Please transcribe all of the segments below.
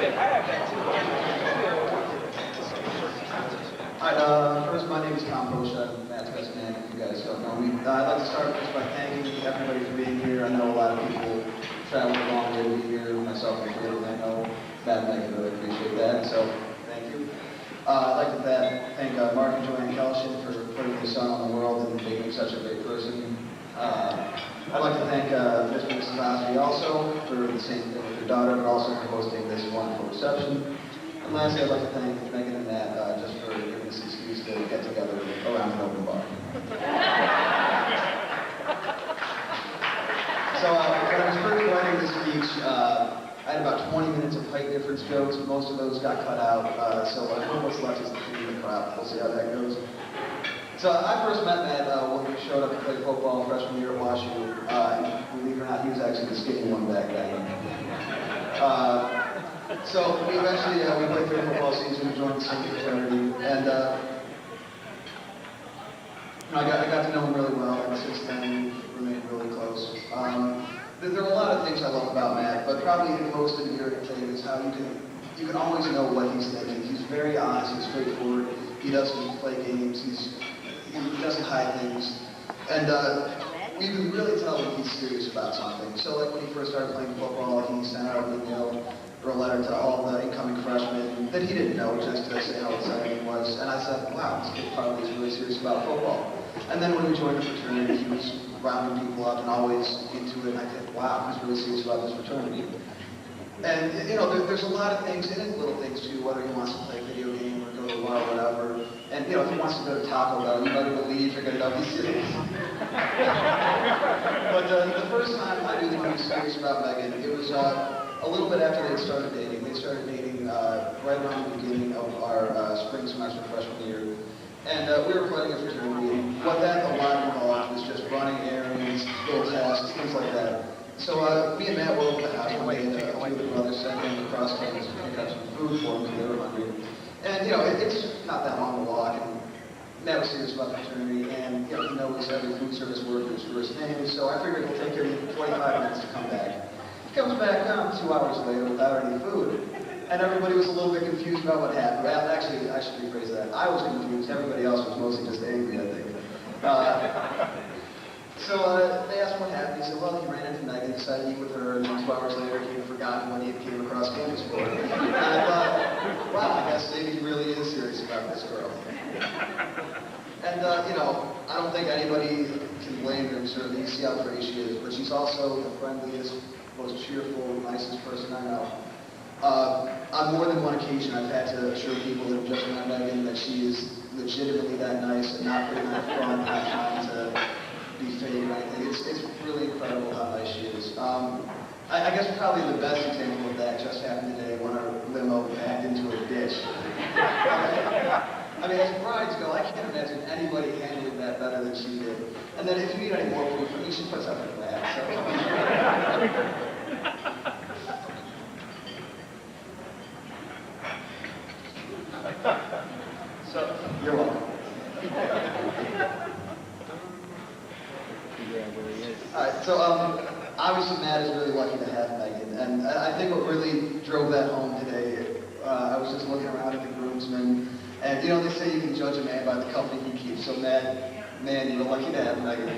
Alright, first, my name is Tom Bosha. I'm Matt's best man, if you guys don't know me. I'd like to start just by thanking everybody for being here. I know a lot of people traveled a long way to be here, myself included. I know Matt and Megan really appreciate that, so thank you. I'd like to thank Mark and Joanne Kelshin for putting this song on the world and making him such a great person. I'd like to thank Mr. and Mrs. Osby also for the same thing with their daughter, but also for hosting this wonderful reception. And lastly, I'd like to thank Megan and Matt just for giving us an excuse to get together around an open bar. So when I was first writing this speech, I had about 20 minutes of height difference jokes. Most of those got cut out, so what's left is the cream of the crop. We'll see how that goes. So I first met Matt when we showed up to play football freshman year at WashU. And believe it or not, he was actually the skinny one back then. So we eventually we played through the football season, we joined the same fraternity, and I got to know him really well, and since then we've remained really close. There are a lot of things I love about Matt, but probably the most endearing thing is how you can always know what he's thinking. He's very honest and straightforward. He doesn't play games. He doesn't hide things, and we can really tell when he's serious about something. So like when he first started playing football, he sent out an email or a letter to all the incoming freshmen that he didn't know, just to say how exciting he was. And I said, wow, this kid probably is really serious about football. And then when we joined the fraternity, he was rounding people up and always into it, and I think, wow, he's really serious about this fraternity. And, you know, there's a lot of things, and it's little things too, whether he wants to play a video game or go to a bar or whatever. And, you know, if he wants to go to Taco Bell, you better believe you're going to know he's serious. But the first time I knew that he was serious about Megan, it was a little bit after they started dating. They started dating right around the beginning of our spring semester freshman year. And we were playing a fraternity, and what that a lot involved was just running errands, little tasks, things like that. So me and Matt were over the house one day, and a few of the brothers sent him across campus to pick up some food for them because they were hungry. And you know, it's not that long a walk, and Matt was serious about fraternity, and you know, he knows every food service worker's first name, so I figured it'll take him 25 minutes to come back. He comes back 2 hours later without any food. And everybody was a little bit confused about what happened. Well, actually, I should rephrase that. I was confused. Everybody else was mostly just angry, I think. So they asked what happened. He said, well, he ran into Megan, decided to eat with her, and then 2 hours later, he had forgotten what he came across campus for. And I thought, wow, I guess maybe he really is serious about this girl. And, you know, I don't think anybody can blame him, certainly. You see how pretty she is. But she's also the friendliest, most cheerful, nicest person I know. On more than one occasion, I've had to assure people that have just met Megan that she is legitimately that nice and not putting on a front, not trying to be fake or anything. It's really incredible how nice she is. I guess probably the best example of that just happened today when our limo backed into a ditch. I mean, as brides go, I can't imagine anybody handling that better than she did. And then if you need any more proof, I mean, she puts up with that. So, you're welcome. Alright, so obviously Matt is really lucky to have Megan, and I think what really drove that home today, I was just looking around at the groomsmen, and you know, they say you can judge a man by the company he keeps, so Matt, man, you're lucky to have Megan.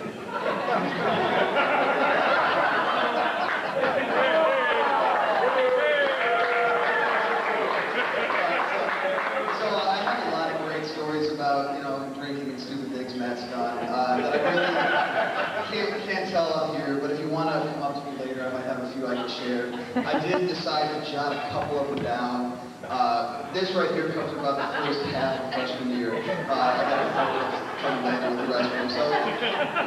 About, you know, drinking and stupid things Matt's done that I really can't tell out here, but if you want to come up to me later, I might have a few I can share. I did decide to jot a couple of them down. This right here comes about the first half of freshman year. I got a couple coming later with the rest of them, so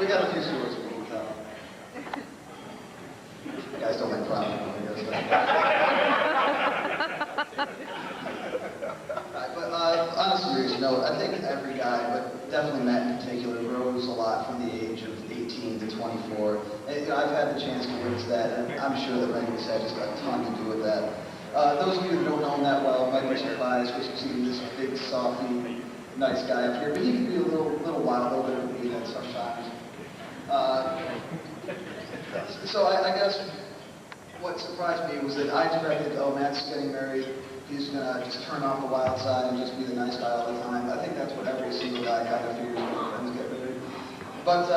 we got a few stories we can tell. You guys don't like problem, I guess. But on a serious note, I think every guy, but definitely Matt in particular, grows a lot from the age of 18 to 24. And, you know, I've had the chance to witness that, and I'm sure that Megan's had just a ton to do with that. Those of you who don't know him that well might be surprised because you see this big, softy, nice guy up here, but he can be a little wild, a little bit of a beat at sometimes. So I guess what surprised me was that I expected, oh, Matt's getting married, he's gonna just turn off the wild side and just be the nice guy all the time. I think that's what every single guy kind of fears when their friends get married. But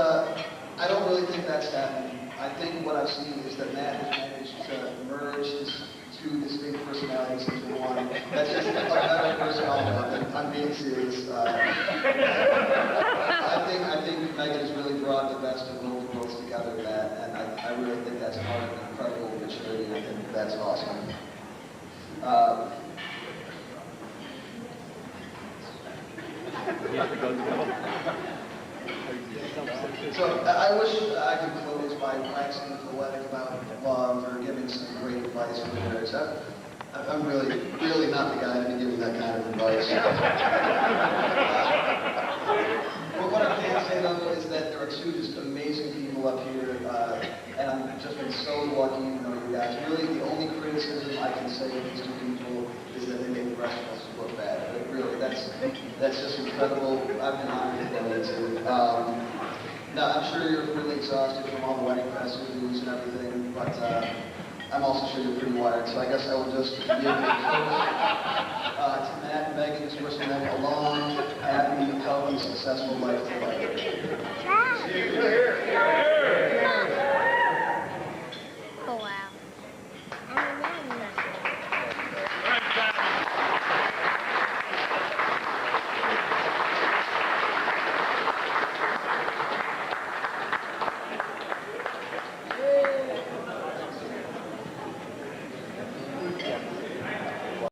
I don't really think that's happening. I think what I've seen is that Matt has managed to merge his two distinct personalities into one. That's just a better personality. I'm being serious. I think Megan has really brought the best of both worlds together, Matt, and I really think that's part of an incredible maturity, and I think that's awesome. So I wish I could close by waxing poetic about love or giving some great advice for marriage. I'm really not the guy to be giving that kind of advice. But what I can say though is that there are two just amazing people up here, and I've just been so lucky to know you guys. Really, the only criticism I can say of these two people is that they make the rest of us look bad. But really, that's just incredible. I've been honored to know you two. Now, I'm sure you're really exhausted from all the wedding press reviews and everything, but I'm also sure you're pretty wired, so I guess I will just give a toast to Matt and Megan, just wishing them a long, happy, healthy, successful life together.